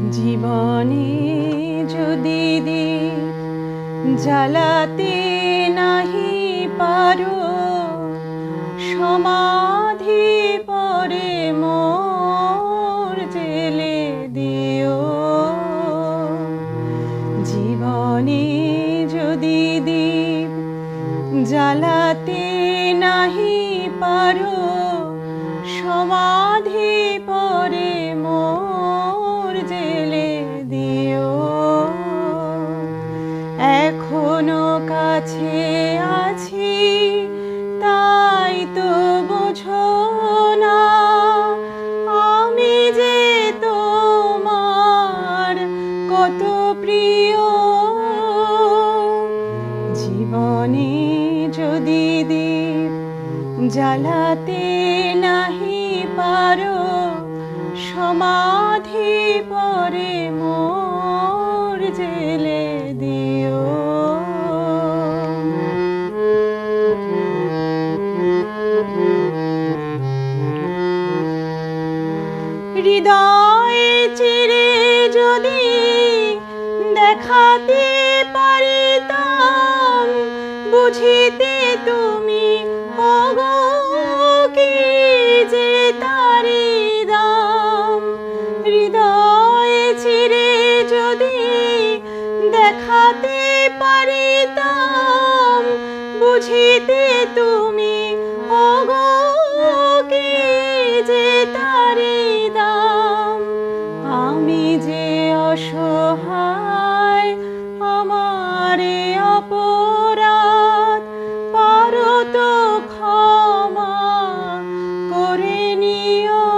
জীবনে যদি দীপ জ্বালাতে নাহি পারো, সমাধি পরে মোর জেলে দিও। জীবনে যদি দীপ জ্বালাতে নাহি পারো, সমাধি পরে মোর জেলে দিও। এখনো কাছে আছি তাই তো বোঝো না, আমি যে তোমার কত প্রিয়। জীবনে যদি দীপ জ্বালাতে নাহি পারো, সমাধি পরে মোর জেলে দিও। হৃদয়ে চিরে যদি দেখাতে পারিতাম, বুঝিতে তুমি ওগো কি যে তারি দাম। হৃদয়ে চিরে যদি দেখাতে পারিতাম, বুঝিতে তুমি ওগো কি যে তারি দাম। আমি যে অসহায়, আমারে অপরাধ পারো তো ক্ষমা করে নিও।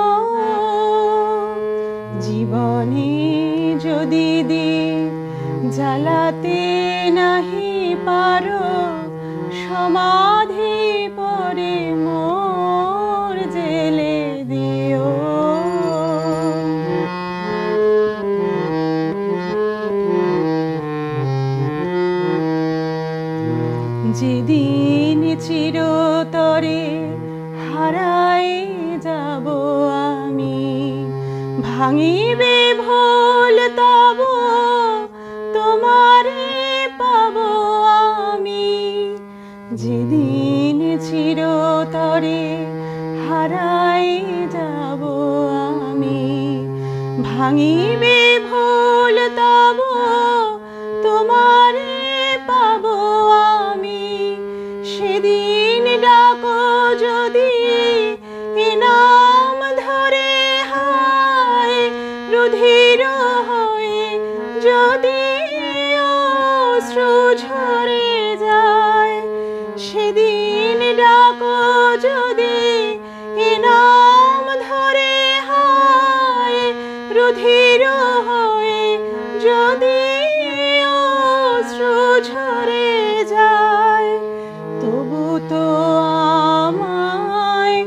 জীবনে যদি দীপ জ্বালাতে নাহি পারো, সমাধি পরে মোর জেলে দিও। যেদিন চিরতরে হারাই যাব আমি, ভাঙিবে ভুল তব তোমারে পাব আমি। যেদিন চিরতরে হারাই যাব আমি, ভাঙিবে ভুল তব তোমারে পাব আমি। সেদিন ডাকো যদি এ নাম ধরে, হায় রুধির হয়ে যদি অশ্রু ঝরে যায়। সেদিন ডাকো যদি এ নাম ধরে, হায় রুধির হয়ে যদি অশ্রু ঝরে যায়। তবু তো আমায়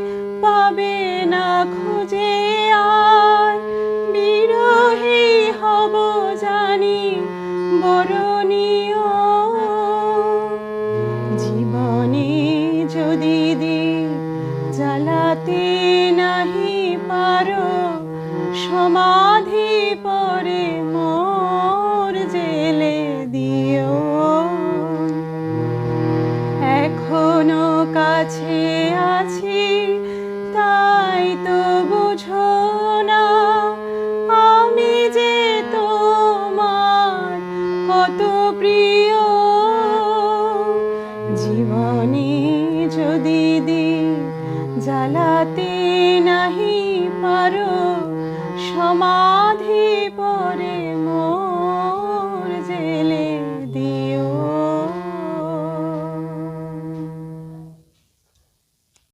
পাবে না খুঁজে আর, বিরহী হব জানি বরণীয়। জীবনে যদি দীপ জ্বালাতে নাহি পারো, সমাধি পরে মোর জেলে দিও। এখনো কাছে আছি তাই তো বুঝো না, আমি যে তোমার কত প্রিয়। জীবনে যদি দীপ জ্বালাতে নাহি পারো, সমাধি পরে মোর